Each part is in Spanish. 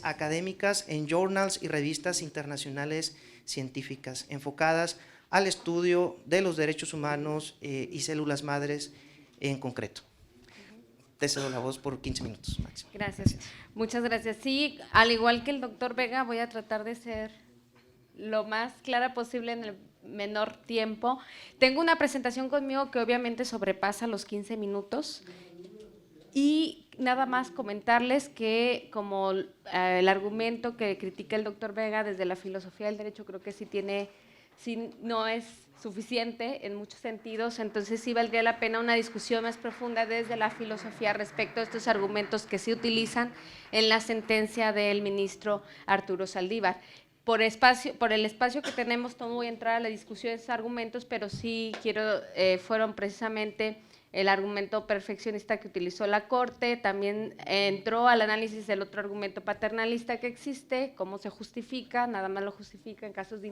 académicas en journals y revistas internacionales científicas enfocadas al estudio de los derechos humanos y células madres en concreto. Te cedo la voz por 15 minutos máximo. Gracias. Muchas gracias. Sí, al igual que el doctor Vega, voy a tratar de ser lo más clara posible en el menor tiempo. Tengo una presentación conmigo que obviamente sobrepasa los 15 minutos y nada más comentarles que como el argumento que critica el doctor Vega desde la filosofía del derecho creo que sí no es suficiente en muchos sentidos, entonces sí valdría la pena una discusión más profunda desde la filosofía respecto a estos argumentos que se utilizan en la sentencia del ministro Arturo Saldívar. Por el espacio que tenemos, no voy a entrar a la discusión de esos argumentos, pero sí fueron precisamente el argumento perfeccionista que utilizó la Corte, también entró al análisis del otro argumento paternalista que existe, cómo se justifica, nada más lo justifica en casos de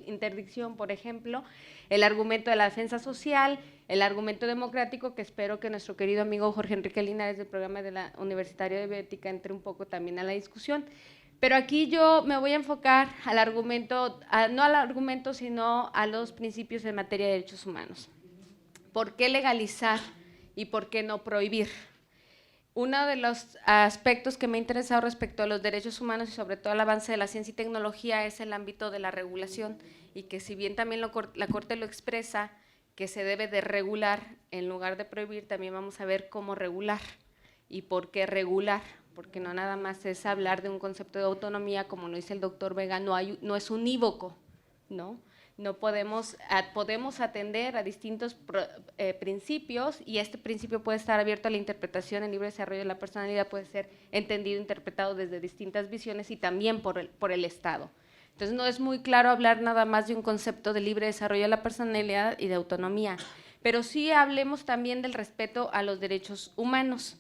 interdicción, por ejemplo, el argumento de la defensa social, el argumento democrático, que espero que nuestro querido amigo Jorge Enrique Linares del programa de la Universitario de Bioética entre un poco también a la discusión. Pero aquí yo me voy a enfocar al argumento, no al argumento, sino a los principios en materia de derechos humanos. ¿Por qué legalizar y por qué no prohibir? Uno de los aspectos que me ha interesado respecto a los derechos humanos y sobre todo al avance de la ciencia y tecnología es el ámbito de la regulación y que si bien también la Corte lo expresa que se debe de regular en lugar de prohibir, también vamos a ver cómo regular y por qué regular, porque no nada más es hablar de un concepto de autonomía, como lo dice el doctor Vega, no es unívoco, ¿no? No podemos atender a distintos principios y este principio puede estar abierto a la interpretación, el libre desarrollo de la personalidad puede ser entendido, interpretado desde distintas visiones y también por el Estado. Entonces no es muy claro hablar nada más de un concepto de libre desarrollo de la personalidad y de autonomía, pero sí hablemos también del respeto a los derechos humanos.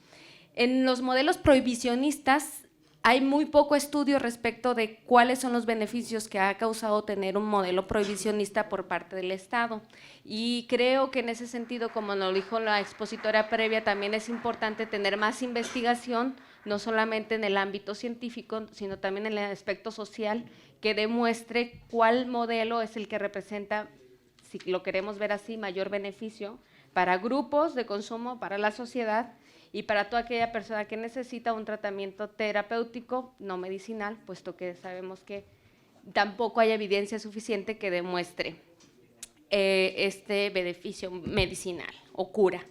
En los modelos prohibicionistas hay muy poco estudio respecto de cuáles son los beneficios que ha causado tener un modelo prohibicionista por parte del Estado. Y creo que en ese sentido, como nos lo dijo la expositora previa, también es importante tener más investigación, no solamente en el ámbito científico, sino también en el aspecto social, que demuestre cuál modelo es el que representa, si lo queremos ver así, mayor beneficio para grupos de consumo, para la sociedad, y para toda aquella persona que necesita un tratamiento terapéutico no medicinal, puesto que sabemos que tampoco hay evidencia suficiente que demuestre este beneficio medicinal o cura.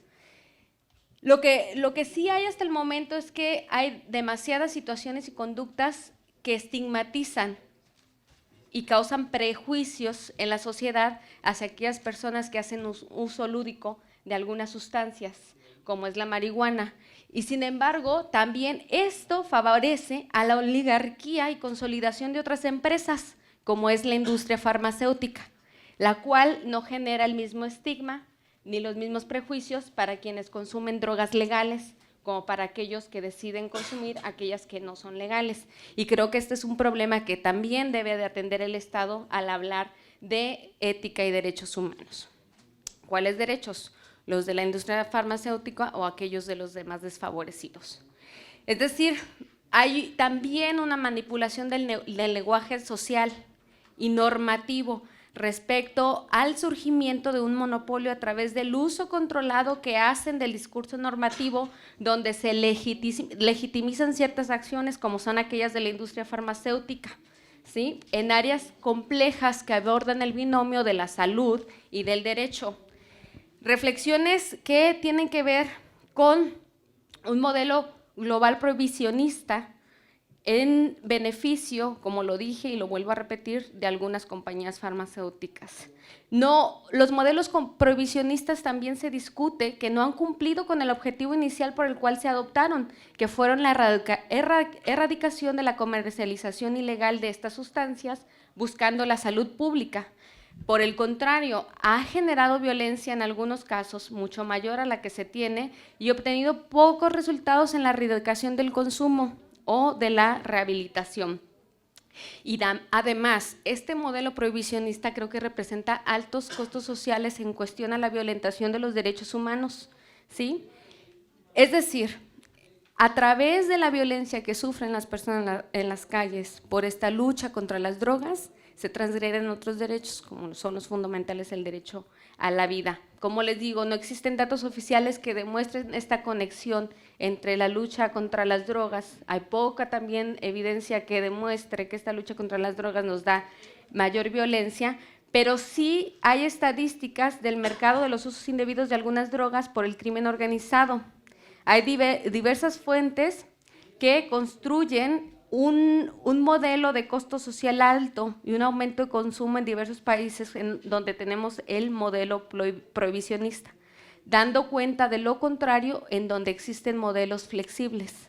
Lo que sí hay hasta el momento es que hay demasiadas situaciones y conductas que estigmatizan y causan prejuicios en la sociedad hacia aquellas personas que hacen uso lúdico de algunas sustancias, como es la marihuana, y sin embargo también esto favorece a la oligarquía y consolidación de otras empresas, como es la industria farmacéutica, la cual no genera el mismo estigma ni los mismos prejuicios para quienes consumen drogas legales, como para aquellos que deciden consumir aquellas que no son legales. Y creo que este es un problema que también debe de atender el Estado al hablar de ética y derechos humanos. ¿Cuáles derechos? Los de la industria farmacéutica o aquellos de los demás desfavorecidos. Es decir, hay también una manipulación del lenguaje social y normativo respecto al surgimiento de un monopolio a través del uso controlado que hacen del discurso normativo, donde se legitimizan ciertas acciones como son aquellas de la industria farmacéutica, ¿sí? En áreas complejas que abordan el binomio de la salud y del derecho. Reflexiones que tienen que ver con un modelo global prohibicionista en beneficio, como lo dije y lo vuelvo a repetir, de algunas compañías farmacéuticas. Los modelos prohibicionistas también se discute que no han cumplido con el objetivo inicial por el cual se adoptaron, que fueron la erradicación de la comercialización ilegal de estas sustancias, buscando la salud pública. Por el contrario, ha generado violencia en algunos casos mucho mayor a la que se tiene y obtenido pocos resultados en la erradicación del consumo o de la rehabilitación. Y además, este modelo prohibicionista creo que representa altos costos sociales en cuestión a la violentación de los derechos humanos, ¿sí? Es decir, a través de la violencia que sufren las personas en las calles por esta lucha contra las drogas, se transgreden otros derechos, como son los fundamentales, el derecho a la vida. Como les digo, no existen datos oficiales que demuestren esta conexión entre la lucha contra las drogas. Hay poca también evidencia que demuestre que esta lucha contra las drogas nos da mayor violencia, pero sí hay estadísticas del mercado de los usos indebidos de algunas drogas por el crimen organizado. Hay diversas fuentes que construyen un modelo de costo social alto y un aumento de consumo en diversos países en donde tenemos el modelo prohibicionista, dando cuenta de lo contrario en donde existen modelos flexibles,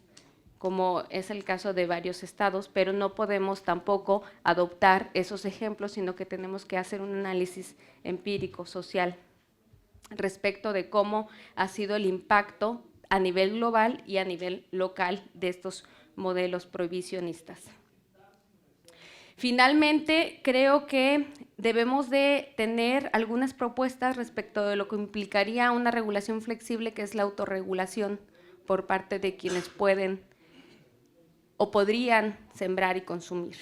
como es el caso de varios estados, pero no podemos tampoco adoptar esos ejemplos, sino que tenemos que hacer un análisis empírico, social, respecto de cómo ha sido el impacto a nivel global y a nivel local de estos modelos prohibicionistas. Finalmente, creo que debemos de tener algunas propuestas respecto de lo que implicaría una regulación flexible, que es la autorregulación por parte de quienes pueden o podrían sembrar y consumir,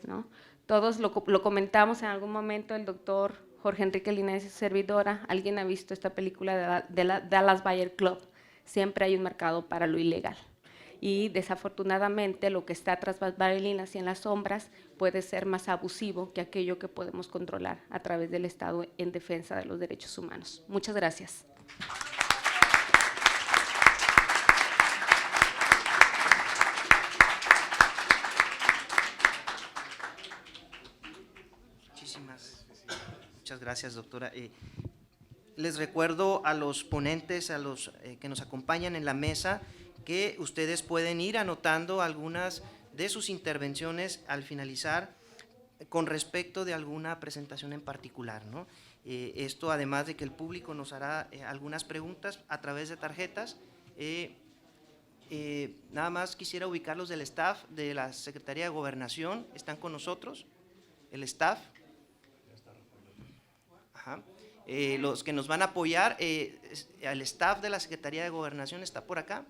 ¿no? Todos lo comentamos en algún momento, el doctor Jorge Enrique Linares y servidora, alguien ha visto esta película de la Dallas Buyer Club, siempre hay un mercado para lo ilegal. Y desafortunadamente lo que está tras bambalinas y en las sombras puede ser más abusivo que aquello que podemos controlar a través del Estado en defensa de los derechos humanos. Muchas gracias. Muchas gracias, doctora. Les recuerdo a los ponentes, a los que nos acompañan en la mesa, que ustedes pueden ir anotando algunas de sus intervenciones al finalizar con respecto de alguna presentación en particular, ¿no? Esto, además de que el público nos hará algunas preguntas a través de tarjetas. Nada más quisiera ubicarlos del staff de la Secretaría de Gobernación. ¿Están con nosotros? El staff. Ajá. Los que nos van a apoyar, el staff de la Secretaría de Gobernación está por acá.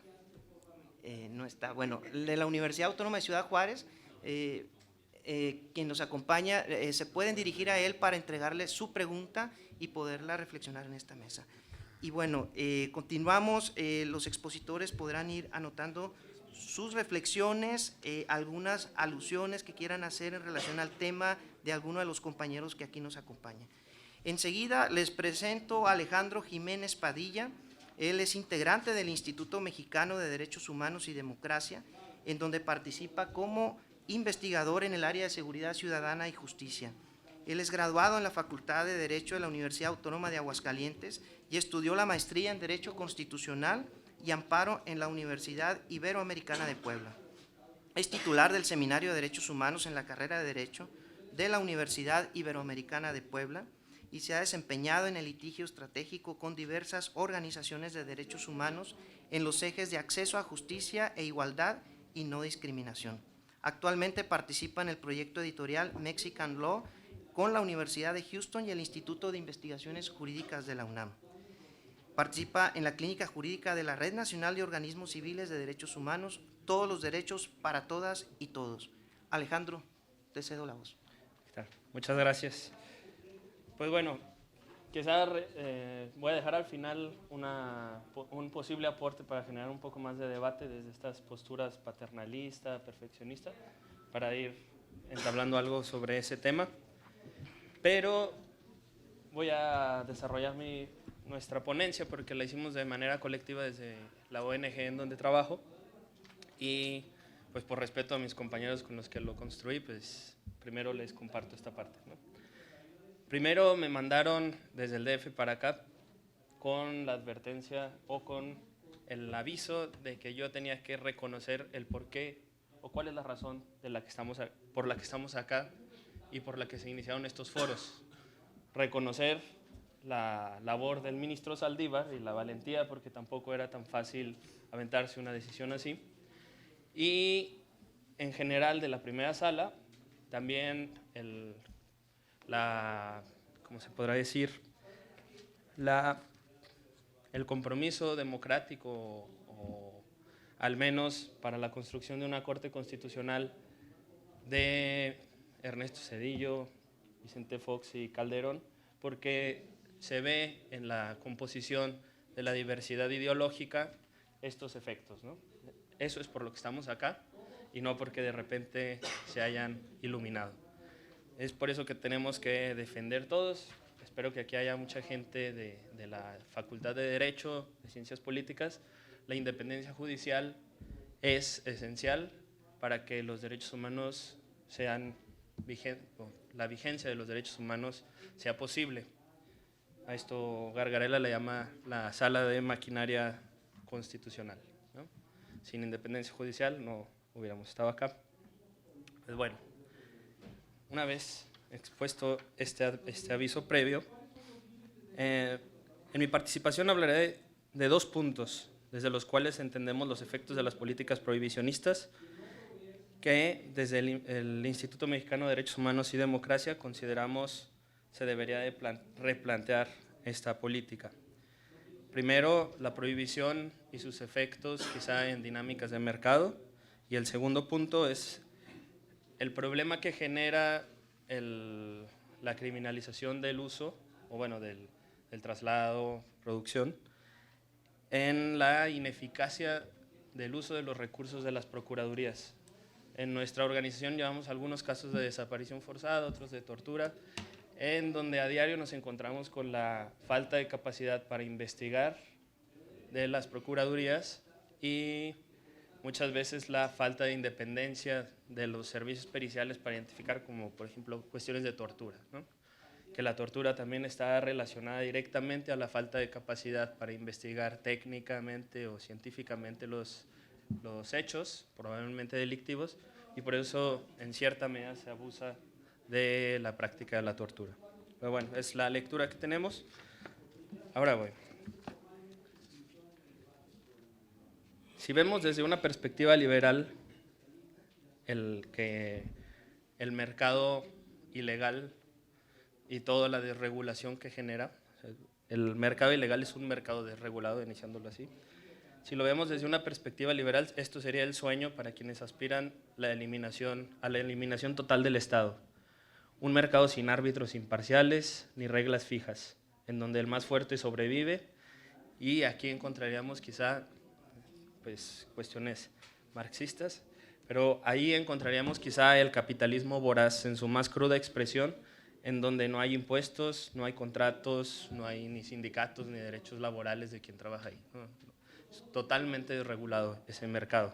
No está, bueno, de la Universidad Autónoma de Ciudad Juárez, quien nos acompaña, se pueden dirigir a él para entregarle su pregunta y poderla reflexionar en esta mesa. Y bueno, continuamos, los expositores podrán ir anotando sus reflexiones, algunas alusiones que quieran hacer en relación al tema de alguno de los compañeros que aquí nos acompañan. Enseguida les presento a Alejandro Jiménez Padilla. Él es integrante del Instituto Mexicano de Derechos Humanos y Democracia, en donde participa como investigador en el área de seguridad ciudadana y justicia. Él es graduado en la Facultad de Derecho de la Universidad Autónoma de Aguascalientes y estudió la maestría en Derecho Constitucional y Amparo en la Universidad Iberoamericana de Puebla. Es titular del Seminario de Derechos Humanos en la carrera de Derecho de la Universidad Iberoamericana de Puebla y se ha desempeñado en el litigio estratégico con diversas organizaciones de derechos humanos en los ejes de acceso a justicia e igualdad y no discriminación. Actualmente participa en el proyecto editorial Mexican Law con la Universidad de Houston y el Instituto de Investigaciones Jurídicas de la UNAM. Participa en la clínica jurídica de la Red Nacional de Organismos Civiles de Derechos Humanos, Todos los Derechos para Todas y Todos. Alejandro, te cedo la voz. Muchas gracias. Pues bueno, quizás voy a dejar al final un posible aporte para generar un poco más de debate desde estas posturas paternalista, perfeccionista, para ir entablando algo sobre ese tema. Pero voy a desarrollar nuestra ponencia porque la hicimos de manera colectiva desde la ONG en donde trabajo y pues por respeto a mis compañeros con los que lo construí, pues primero les comparto esta parte, ¿no? Primero me mandaron desde el DF para acá con la advertencia o con el aviso de que yo tenía que reconocer el por qué o cuál es la razón por la que estamos acá y por la que se iniciaron estos foros. Reconocer la labor del ministro Saldívar y la valentía, porque tampoco era tan fácil aventarse una decisión así. Y en general de la primera sala, también ¿cómo se podrá decir? El compromiso democrático o al menos para la construcción de una Corte Constitucional de Ernesto Zedillo, Vicente Fox y Calderón, porque se ve en la composición de la diversidad ideológica estos efectos, ¿no? Eso es por lo que estamos acá y no porque de repente se hayan iluminado. Es por eso que tenemos que defender todos. Espero que aquí haya mucha gente de la Facultad de Derecho, de Ciencias Políticas. La independencia judicial es esencial para que los derechos humanos sean la vigencia de los derechos humanos sea posible. A esto Gargarella le llama la sala de maquinaria constitucional, ¿no? Sin independencia judicial no hubiéramos estado acá. Pues bueno, una vez expuesto este aviso previo, en mi participación hablaré de 2 puntos, desde los cuales entendemos los efectos de las políticas prohibicionistas que desde el Instituto Mexicano de Derechos Humanos y Democracia consideramos se debería de replantear esta política. Primero, la prohibición y sus efectos quizá en dinámicas de mercado, y el segundo punto es el problema que genera la criminalización del uso, o bueno, del traslado, producción, en la ineficacia del uso de los recursos de las procuradurías. En nuestra organización llevamos algunos casos de desaparición forzada, otros de tortura, en donde a diario nos encontramos con la falta de capacidad para investigar de las procuradurías y muchas veces la falta de independencia de los servicios periciales para identificar, como por ejemplo cuestiones de tortura, ¿no? Que la tortura también está relacionada directamente a la falta de capacidad para investigar técnicamente o científicamente los hechos, probablemente delictivos, y por eso en cierta medida se abusa de la práctica de la tortura. Pero bueno, es la lectura que tenemos. Ahora voy. Si vemos desde una perspectiva liberal que el mercado ilegal y toda la desregulación que genera, el mercado ilegal es un mercado desregulado, iniciándolo así. Si lo vemos desde una perspectiva liberal, esto sería el sueño para quienes aspiran a la eliminación total del Estado. Un mercado sin árbitros imparciales ni reglas fijas, en donde el más fuerte sobrevive, y aquí encontraríamos quizá pues, cuestiones marxistas, pero ahí encontraríamos quizá el capitalismo voraz en su más cruda expresión, en donde no hay impuestos, no hay contratos, no hay ni sindicatos ni derechos laborales de quien trabaja ahí, ¿no? Es totalmente desregulado ese mercado.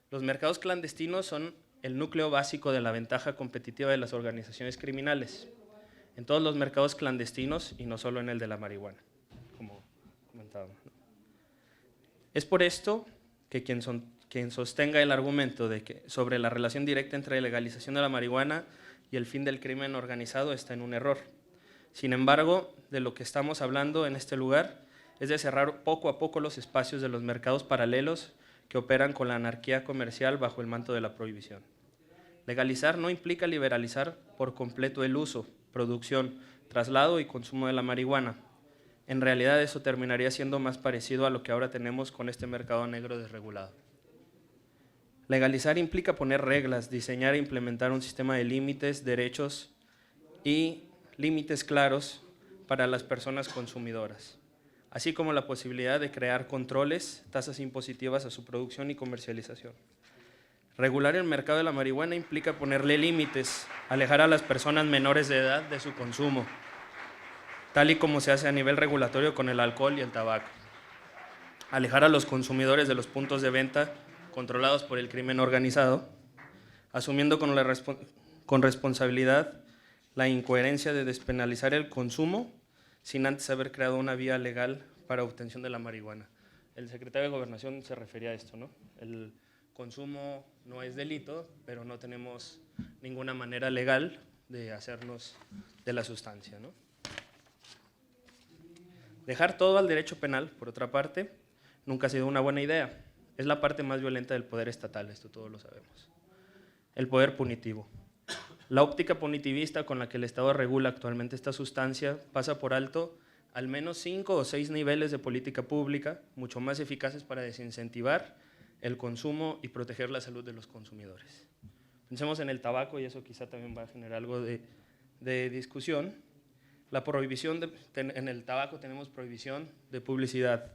Los mercados clandestinos son el núcleo básico de la ventaja competitiva de las organizaciones criminales, en todos los mercados clandestinos y no solo en el de la marihuana, como comentábamos, ¿no? Es por esto que quien sostenga el argumento sobre la relación directa entre la legalización de la marihuana y el fin del crimen organizado está en un error. Sin embargo, de lo que estamos hablando en este lugar es de cerrar poco a poco los espacios de los mercados paralelos que operan con la anarquía comercial bajo el manto de la prohibición. Legalizar no implica liberalizar por completo el uso, producción, traslado y consumo de la marihuana. En realidad eso terminaría siendo más parecido a lo que ahora tenemos con este mercado negro desregulado. Legalizar implica poner reglas, diseñar e implementar un sistema de límites, derechos y límites claros para las personas consumidoras, así como la posibilidad de crear controles, tasas impositivas a su producción y comercialización. Regular el mercado de la marihuana implica ponerle límites, alejar a las personas menores de edad de su consumo, tal y como se hace a nivel regulatorio con el alcohol y el tabaco. Alejar a los consumidores de los puntos de venta controlados por el crimen organizado, asumiendo con responsabilidad la incoherencia de despenalizar el consumo sin antes haber creado una vía legal para obtención de la marihuana. El secretario de Gobernación se refería a esto, ¿no? El consumo no es delito, pero no tenemos ninguna manera legal de hacernos de la sustancia, ¿no? Dejar todo al derecho penal, por otra parte, nunca ha sido una buena idea. Es la parte más violenta del poder estatal, esto todos lo sabemos. El poder punitivo. La óptica punitivista con la que el Estado regula actualmente esta sustancia pasa por alto al menos 5 o 6 niveles de política pública, mucho más eficaces para desincentivar el consumo y proteger la salud de los consumidores. Pensemos en el tabaco, y eso quizá también va a generar algo de discusión. La prohibición en el tabaco tenemos prohibición de publicidad.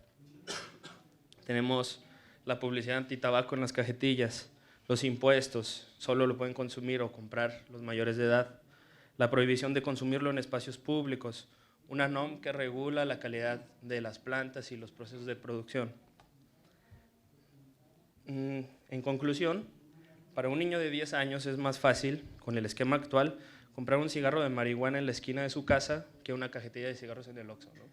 Tenemos la publicidad antitabaco en las cajetillas, los impuestos, solo lo pueden consumir o comprar los mayores de edad, la prohibición de consumirlo en espacios públicos, una NOM que regula la calidad de las plantas y los procesos de producción. En conclusión, para un niño de 10 años es más fácil, con el esquema actual, comprar un cigarro de marihuana en la esquina de su casa que una cajetilla de cigarros en el Oxxo, ¿no?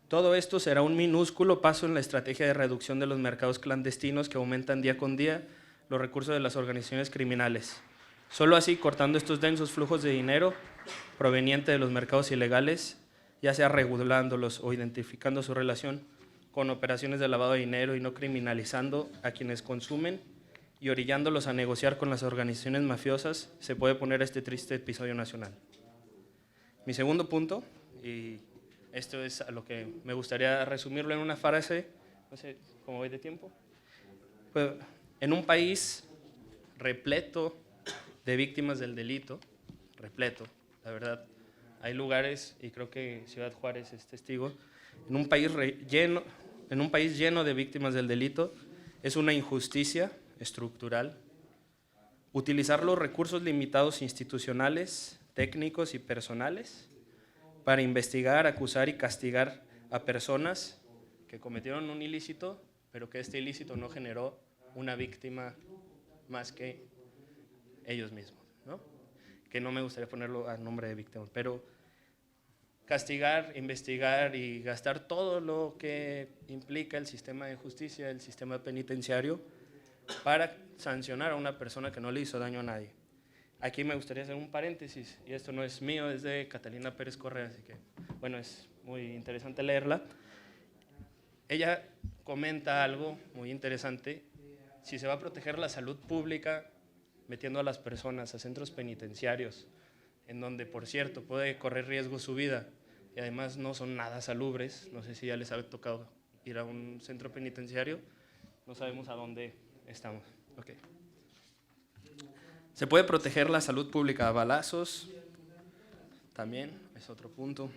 Todo esto será un minúsculo paso en la estrategia de reducción de los mercados clandestinos que aumentan día con día los recursos de las organizaciones criminales. Solo así, cortando estos densos flujos de dinero proveniente de los mercados ilegales, ya sea regulándolos o identificando su relación con operaciones de lavado de dinero y no criminalizando a quienes consumen y orillándolos a negociar con las organizaciones mafiosas, se puede poner este triste episodio nacional. Mi segundo punto, y esto es a lo que me gustaría resumirlo en una frase, no sé cómo voy de tiempo, pues, en un país repleto de víctimas del delito, repleto, la verdad, hay lugares, y creo que Ciudad Juárez es testigo, en un país lleno de víctimas del delito, es una injusticia estructural utilizar los recursos limitados institucionales, técnicos y personales para investigar, acusar y castigar a personas que cometieron un ilícito, pero que este ilícito no generó una víctima más que ellos mismos, ¿no? Que no me gustaría ponerlo a nombre de víctima, pero castigar, investigar y gastar todo lo que implica el sistema de justicia, el sistema penitenciario, para sancionar a una persona que no le hizo daño a nadie. Aquí me gustaría hacer un paréntesis, y esto no es mío, es de Catalina Pérez Correa, así que, bueno, es muy interesante leerla. Ella comenta algo muy interesante: si se va a proteger la salud pública metiendo a las personas a centros penitenciarios, en donde, por cierto, puede correr riesgo su vida, y además no son nada salubres, no sé si ya les ha tocado ir a un centro penitenciario, no sabemos a dónde estamos. Okay. Se puede proteger la salud pública a balazos, también es otro punto.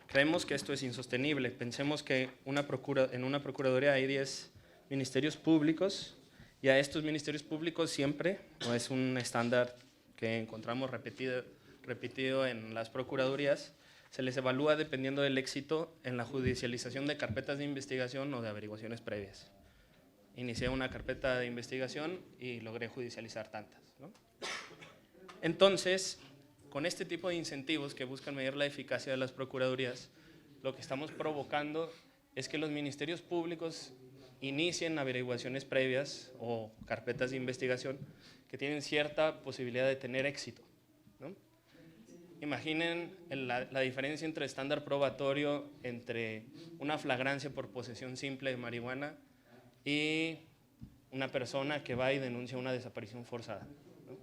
Creemos que esto es insostenible. Pensemos que en una procuraduría hay 10 ministerios públicos, y a estos ministerios públicos siempre, no es un estándar que encontramos repetido en las procuradurías, se les evalúa dependiendo del éxito en la judicialización de carpetas de investigación o de averiguaciones previas. Inicié una carpeta de investigación y logré judicializar tantas, ¿no? Entonces, con este tipo de incentivos que buscan medir la eficacia de las procuradurías, lo que estamos provocando es que los ministerios públicos inicien averiguaciones previas o carpetas de investigación que tienen cierta posibilidad de tener éxito, ¿no? Imaginen la diferencia entre estándar probatorio entre una flagrancia por posesión simple de marihuana y una persona que va y denuncia una desaparición forzada, ¿no?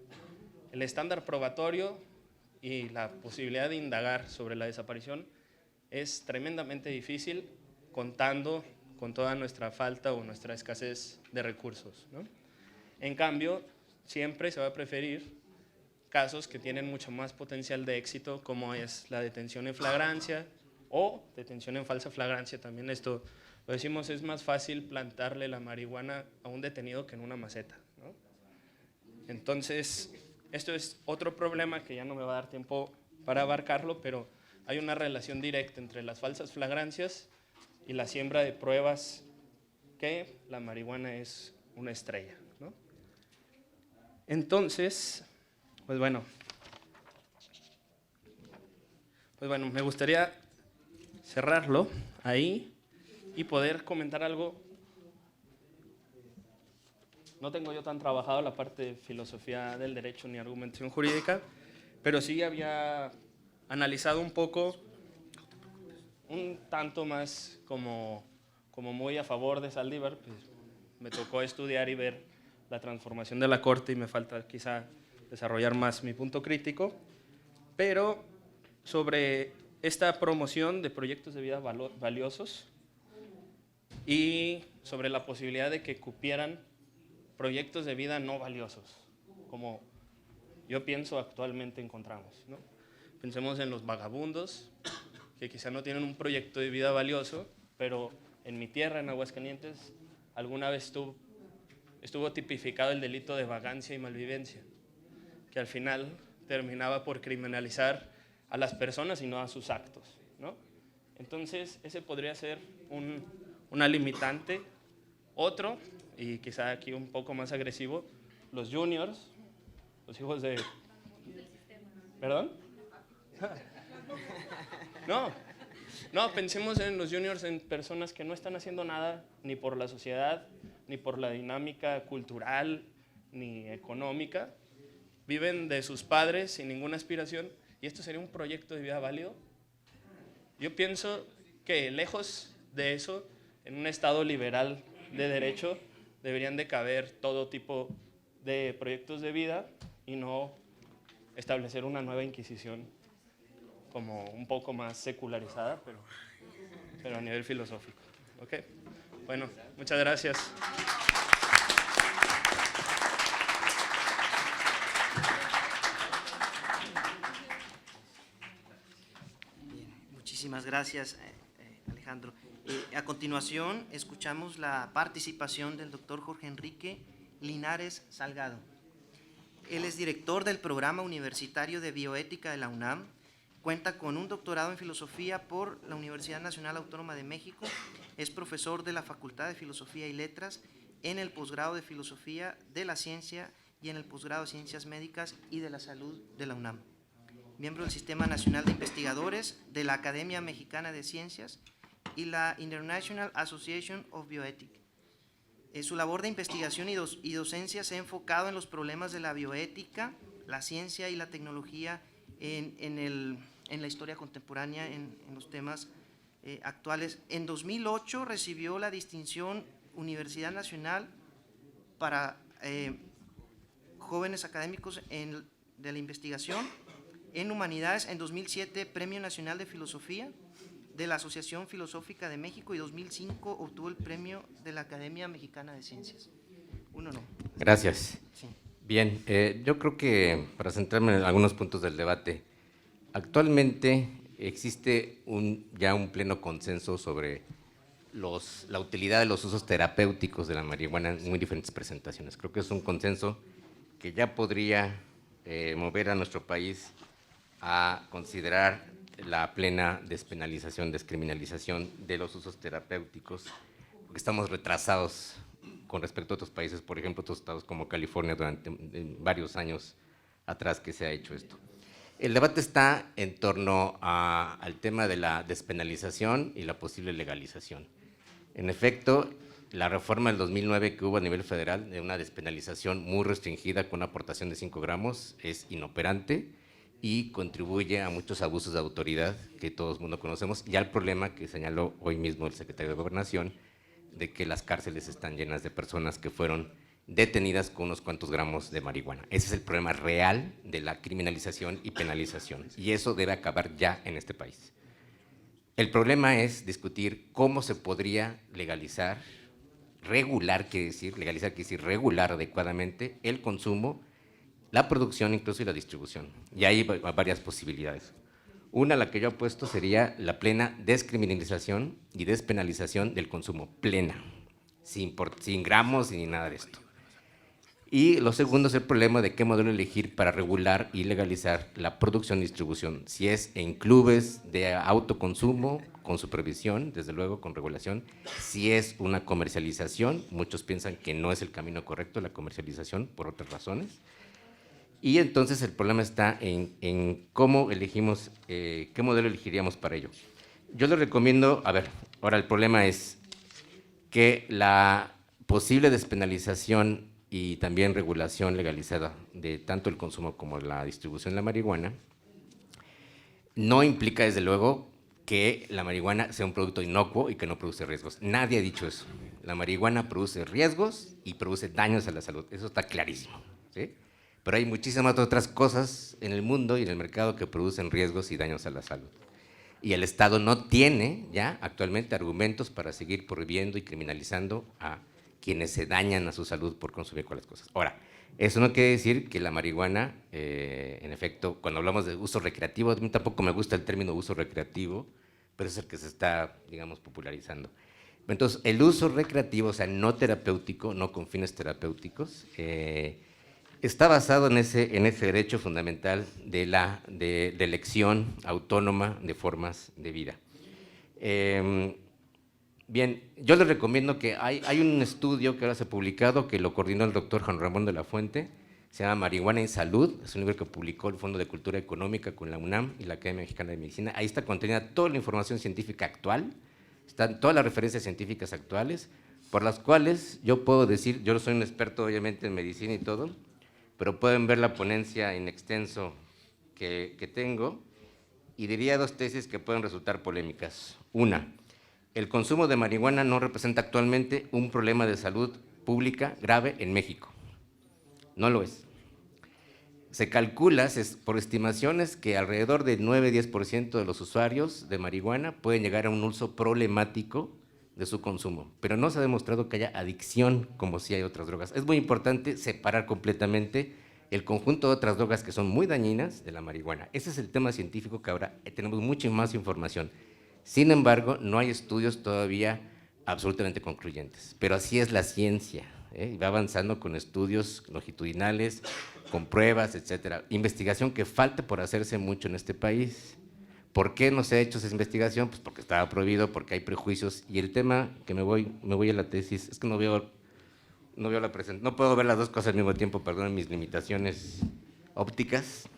El estándar probatorio y la posibilidad de indagar sobre la desaparición es tremendamente difícil, contando con toda nuestra falta o nuestra escasez de recursos, ¿no? En cambio, siempre se va a preferir casos que tienen mucho más potencial de éxito, como es la detención en flagrancia o detención en falsa flagrancia. También esto lo decimos, es más fácil plantarle la marihuana a un detenido que en una maceta, ¿no? Entonces, esto es otro problema que ya no me va a dar tiempo para abarcarlo, pero hay una relación directa entre las falsas flagrancias y la siembra de pruebas que la marihuana es una estrella, ¿no? Entonces, pues bueno, me gustaría cerrarlo ahí y poder comentar algo. No tengo yo tan trabajado la parte de filosofía del derecho ni argumentación jurídica, pero sí había analizado un poco, un tanto más como muy a favor de Saldívar. Pues me tocó estudiar y ver la transformación de la Corte y me falta quizá desarrollar más mi punto crítico, pero sobre esta promoción de proyectos de vida valiosos, y sobre la posibilidad de que cupieran proyectos de vida no valiosos, como yo pienso actualmente encontramos, ¿no? Pensemos en los vagabundos, que quizá no tienen un proyecto de vida valioso, pero en mi tierra, en Aguascalientes, alguna vez estuvo tipificado el delito de vagancia y malvivencia, que al final terminaba por criminalizar a las personas y no a sus actos, ¿no? Entonces, ese podría ser una limitante. Otro, y quizá aquí un poco más agresivo, los juniors, los hijos de... ¿Perdón? No, pensemos en los juniors, en personas que no están haciendo nada ni por la sociedad, ni por la dinámica cultural, ni económica. Viven de sus padres sin ninguna aspiración, y esto sería un proyecto de vida válido. Yo pienso que lejos de eso, en un estado liberal de derecho, deberían de caber todo tipo de proyectos de vida y no establecer una nueva Inquisición como un poco más secularizada, pero a nivel filosófico. ¿Ok? Bueno, muchas gracias. Bien, muchísimas gracias, Alejandro. A continuación, escuchamos la participación del doctor Jorge Enrique Linares Salgado. Él es director del Programa Universitario de Bioética de la UNAM, cuenta con un doctorado en Filosofía por la Universidad Nacional Autónoma de México, es profesor de la Facultad de Filosofía y Letras en el posgrado de Filosofía de la Ciencia y en el posgrado de Ciencias Médicas y de la Salud de la UNAM. Miembro del Sistema Nacional de Investigadores de la Academia Mexicana de Ciencias y la International Association of Bioethics. Su labor de investigación y docencia se ha enfocado en los problemas de la bioética, la ciencia y la tecnología en la historia contemporánea, en los temas actuales. En 2008 recibió la distinción Universidad Nacional para jóvenes académicos de la investigación en Humanidades. En 2007, Premio Nacional de Filosofía de la Asociación Filosófica de México, y 2005 obtuvo el premio de la Academia Mexicana de Ciencias. Uno no. Gracias. Sí. Bien, yo creo que para centrarme en algunos puntos del debate, actualmente existe ya un pleno consenso sobre la utilidad de los usos terapéuticos de la marihuana en muy diferentes presentaciones. Creo que es un consenso que ya podría mover a nuestro país a considerar la plena despenalización, descriminalización de los usos terapéuticos, porque estamos retrasados con respecto a otros países, por ejemplo, otros estados como California, durante varios años atrás que se ha hecho esto. El debate está en torno al tema de la despenalización y la posible legalización. En efecto, la reforma del 2009 que hubo a nivel federal de una despenalización muy restringida con una aportación de 5 gramos es inoperante y contribuye a muchos abusos de autoridad que todo el mundo conocemos, y al problema que señaló hoy mismo el secretario de Gobernación, de que las cárceles están llenas de personas que fueron detenidas con unos cuantos gramos de marihuana. Ese es el problema real de la criminalización y penalización, y eso debe acabar ya en este país. El problema es discutir cómo se podría legalizar, regular regular adecuadamente el consumo, la producción incluso y la distribución. Y hay varias posibilidades. Una, la que yo apuesto, sería la plena descriminalización y despenalización del consumo, plena, sin gramos ni nada de esto. Y lo segundo es el problema de qué modelo elegir para regular y legalizar la producción y distribución, si es en clubes de autoconsumo, con supervisión, desde luego con regulación, si es una comercialización, muchos piensan que no es el camino correcto la comercialización por otras razones. Y entonces el problema está en cómo elegimos, qué modelo elegiríamos para ello. Yo les recomiendo, ahora el problema es que la posible despenalización y también regulación legalizada de tanto el consumo como la distribución de la marihuana no implica, desde luego, que la marihuana sea un producto inocuo y que no produce riesgos. Nadie ha dicho eso. La marihuana produce riesgos y produce daños a la salud. Eso está clarísimo, ¿sí? Pero hay muchísimas otras cosas en el mundo y en el mercado que producen riesgos y daños a la salud. y el Estado no tiene ya actualmente argumentos para seguir prohibiendo y criminalizando a quienes se dañan a su salud por consumir cuáles cosas. Ahora, eso no quiere decir que la marihuana, en efecto, cuando hablamos de uso recreativo, a mí tampoco me gusta el término uso recreativo, pero es el que se está, digamos, popularizando. Entonces, el uso recreativo, o sea, no terapéutico, no con fines terapéuticos, está basado en ese derecho fundamental de elección autónoma de formas de vida. Bien, yo les recomiendo que hay un estudio que ahora se ha publicado, que lo coordinó el doctor Juan Ramón de la Fuente, se llama Marihuana y Salud, es un libro que publicó el Fondo de Cultura Económica con la UNAM y la Academia Mexicana de Medicina. Ahí está contenida toda la información científica actual, están todas las referencias científicas actuales, por las cuales yo puedo decir, yo no soy un experto obviamente en medicina y todo, pero pueden ver la ponencia en extenso que tengo, y diría dos tesis que pueden resultar polémicas. Una, el consumo de marihuana no representa actualmente un problema de salud pública grave en México. No lo es. Se calcula por estimaciones que alrededor del 9-10% de los usuarios de marihuana pueden llegar a un uso problemático de su consumo, pero no se ha demostrado que haya adicción como si hay otras drogas. Es muy importante separar completamente el conjunto de otras drogas que son muy dañinas de la marihuana. Ese es el tema científico que ahora tenemos mucha más información. Sin embargo, no hay estudios todavía absolutamente concluyentes, pero así es la ciencia, y va avanzando con estudios longitudinales, con pruebas, etcétera. Investigación que falta por hacerse mucho en este país. ¿Por qué no se ha hecho esa investigación? Pues porque estaba prohibido, porque hay prejuicios, y el tema que me voy a la tesis, es que no veo la presentación, no puedo ver las dos cosas al mismo tiempo, perdonen mis limitaciones ópticas,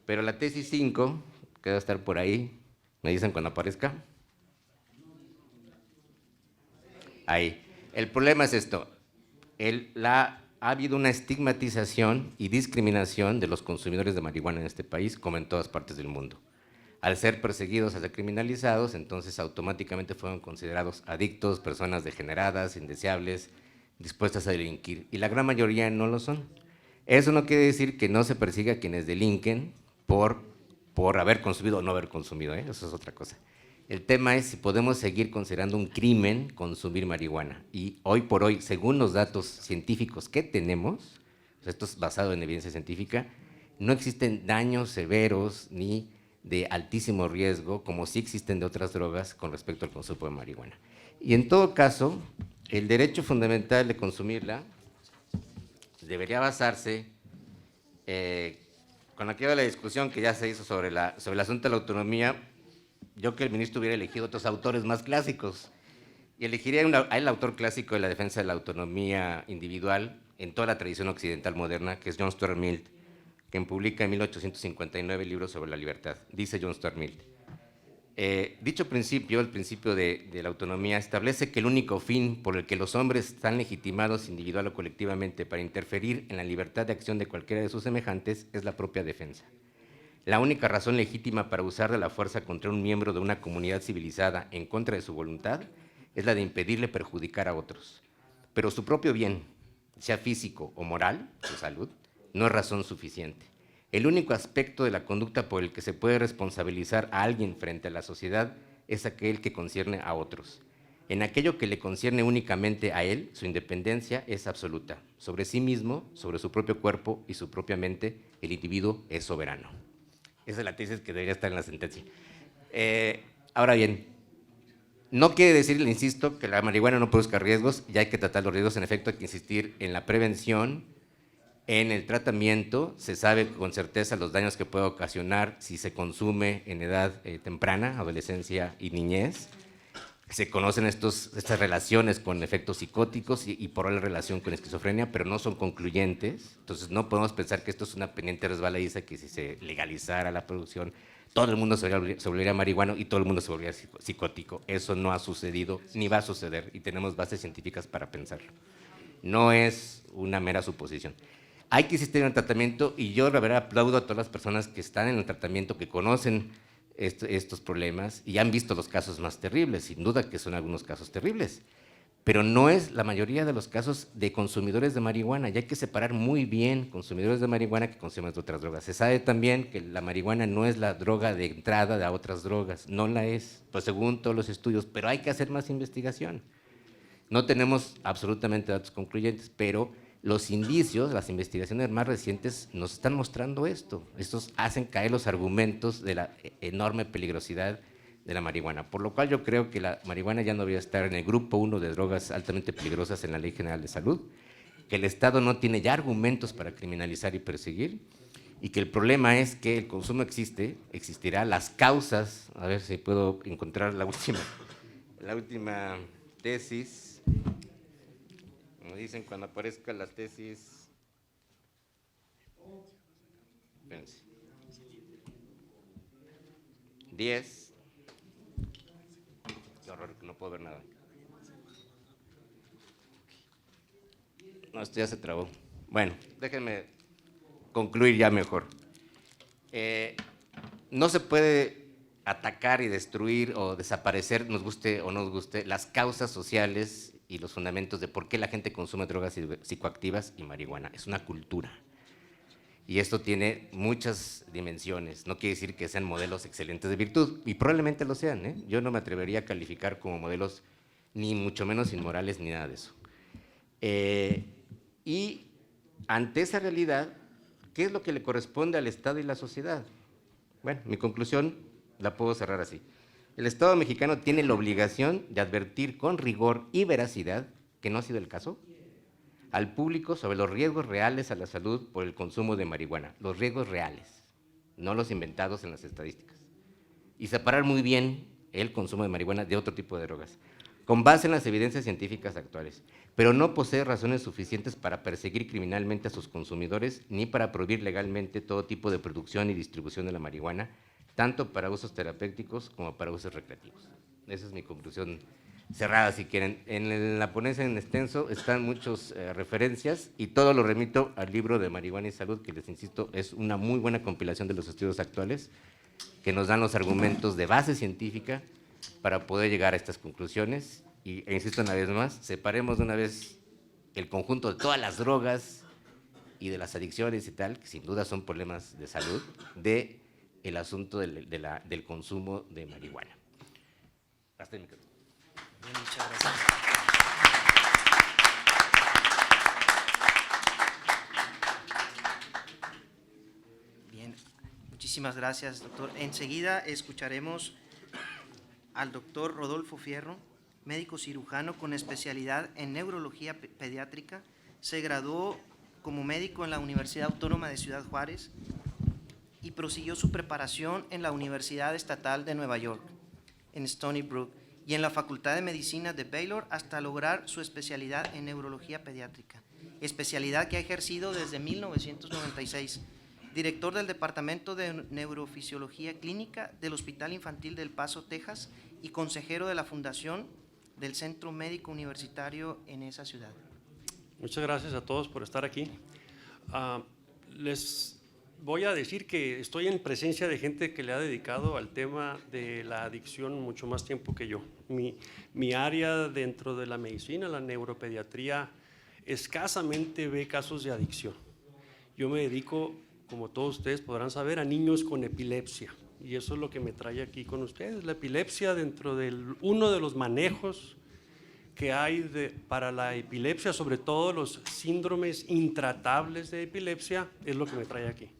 pero la tesis 5, que debe estar por ahí, me dicen cuando aparezca. Ahí. El problema es esto, ha habido una estigmatización y discriminación de los consumidores de marihuana en este país, como en todas partes del mundo. Al ser perseguidos, al ser criminalizados, entonces automáticamente fueron considerados adictos, personas degeneradas, indeseables, dispuestas a delinquir, y la gran mayoría no lo son. Eso no quiere decir que no se persiga a quienes delinquen por haber consumido o no haber consumido, eso es otra cosa. El tema es si podemos seguir considerando un crimen consumir marihuana, y hoy por hoy, según los datos científicos que tenemos, esto es basado en evidencia científica, no existen daños severos ni de altísimo riesgo, como sí existen de otras drogas con respecto al consumo de marihuana. Y en todo caso, el derecho fundamental de consumirla debería basarse, con aquella la discusión que ya se hizo sobre el asunto de la autonomía, yo que el ministro hubiera elegido otros autores más clásicos, y elegiría el autor clásico de la defensa de la autonomía individual en toda la tradición occidental moderna, que es John Stuart Mill, quien publica en 1859 el libro sobre la libertad. Dice John Stuart Mill, dicho principio, el principio de la autonomía, establece que el único fin por el que los hombres están legitimados individual o colectivamente para interferir en la libertad de acción de cualquiera de sus semejantes es la propia defensa. La única razón legítima para usar de la fuerza contra un miembro de una comunidad civilizada en contra de su voluntad es la de impedirle perjudicar a otros. Pero su propio bien, sea físico o moral, su salud, no es razón suficiente. El único aspecto de la conducta por el que se puede responsabilizar a alguien frente a la sociedad es aquel que concierne a otros. En aquello que le concierne únicamente a él, su independencia es absoluta. Sobre sí mismo, sobre su propio cuerpo y su propia mente, el individuo es soberano. Esa es la tesis que debería estar en la sentencia. Ahora bien, no quiere decir, le insisto, que la marihuana no produzca riesgos, y hay que tratar los riesgos. En efecto, hay que insistir en la prevención, en el tratamiento. Se sabe con certeza los daños que puede ocasionar si se consume en edad temprana, adolescencia y niñez. Se conocen estas relaciones con efectos psicóticos y por la relación con esquizofrenia, pero no son concluyentes. Entonces no podemos pensar que esto es una pendiente resbaladiza, que si se legalizara la producción, todo el mundo se volvería marihuano y todo el mundo se volvería psicótico. Eso no ha sucedido ni va a suceder, y tenemos bases científicas para pensarlo. No es una mera suposición. Hay que insistir en el tratamiento, y yo la verdad aplaudo a todas las personas que están en el tratamiento, que conocen estos problemas y han visto los casos más terribles. Sin duda que son algunos casos terribles, pero no es la mayoría de los casos de consumidores de marihuana. Ya hay que separar muy bien consumidores de marihuana que consumen de otras drogas. Se sabe también que la marihuana no es la droga de entrada de otras drogas, no la es, pues según todos los estudios, pero hay que hacer más investigación. No tenemos absolutamente datos concluyentes, pero los indicios, las investigaciones más recientes nos están mostrando esto. Estos hacen caer los argumentos de la enorme peligrosidad de la marihuana, por lo cual yo creo que la marihuana ya no debería estar en el grupo 1 de drogas altamente peligrosas en la Ley General de Salud, que el Estado no tiene ya argumentos para criminalizar y perseguir, y que el problema es que el consumo existirá, las causas, a ver si puedo encontrar la última tesis, como dicen cuando aparezca la tesis, espérense, 10, qué horror, que no puedo ver nada. No, esto ya se trabó. Bueno, déjenme concluir ya mejor. No se puede atacar y destruir o desaparecer, nos guste o no nos guste, las causas sociales y los fundamentos de por qué la gente consume drogas psicoactivas y marihuana. Es una cultura. Y esto tiene muchas dimensiones. No quiere decir que sean modelos excelentes de virtud, y probablemente lo sean, ¿eh? Yo no me atrevería a calificar como modelos ni mucho menos inmorales ni nada de eso. Y ante esa realidad, ¿qué es lo que le corresponde al Estado y la sociedad? Bueno, mi conclusión la puedo cerrar así. El Estado mexicano tiene la obligación de advertir con rigor y veracidad, que no ha sido el caso, al público sobre los riesgos reales a la salud por el consumo de marihuana, los riesgos reales, no los inventados en las estadísticas, y separar muy bien el consumo de marihuana de otro tipo de drogas, con base en las evidencias científicas actuales, pero no posee razones suficientes para perseguir criminalmente a sus consumidores ni para prohibir legalmente todo tipo de producción y distribución de la marihuana, tanto para usos terapéuticos como para usos recreativos. Esa es mi conclusión cerrada, si quieren. En la ponencia en extenso están muchas referencias y todo lo remito al libro de Marihuana y Salud, que les insisto, es una muy buena compilación de los estudios actuales que nos dan los argumentos de base científica para poder llegar a estas conclusiones. E insisto una vez más, separemos de una vez el conjunto de todas las drogas y de las adicciones y tal, que sin duda son problemas de salud, del asunto del consumo de marihuana. Hasta el micrófono. Bien, muchas gracias. Bien, muchísimas gracias, doctor. Enseguida escucharemos al doctor Rodolfo Fierro, médico cirujano con especialidad en neurología pediátrica. Se graduó como médico en la Universidad Autónoma de Ciudad Juárez y prosiguió su preparación en la Universidad Estatal de Nueva York, en Stony Brook, y en la Facultad de Medicina de Baylor hasta lograr su especialidad en neurología pediátrica, especialidad que ha ejercido desde 1996, director del Departamento de Neurofisiología Clínica del Hospital Infantil del Paso, Texas, y consejero de la Fundación del Centro Médico Universitario en esa ciudad. Muchas gracias a todos por estar aquí. Les voy a decir que estoy en presencia de gente que le ha dedicado al tema de la adicción mucho más tiempo que yo. Mi área dentro de la medicina, la neuropediatría, escasamente ve casos de adicción. Yo me dedico, como todos ustedes podrán saber, a niños con epilepsia, y eso es lo que me trae aquí con ustedes. La epilepsia, dentro de uno de los manejos que hay para la epilepsia, sobre todo los síndromes intratables de epilepsia, es lo que me trae aquí.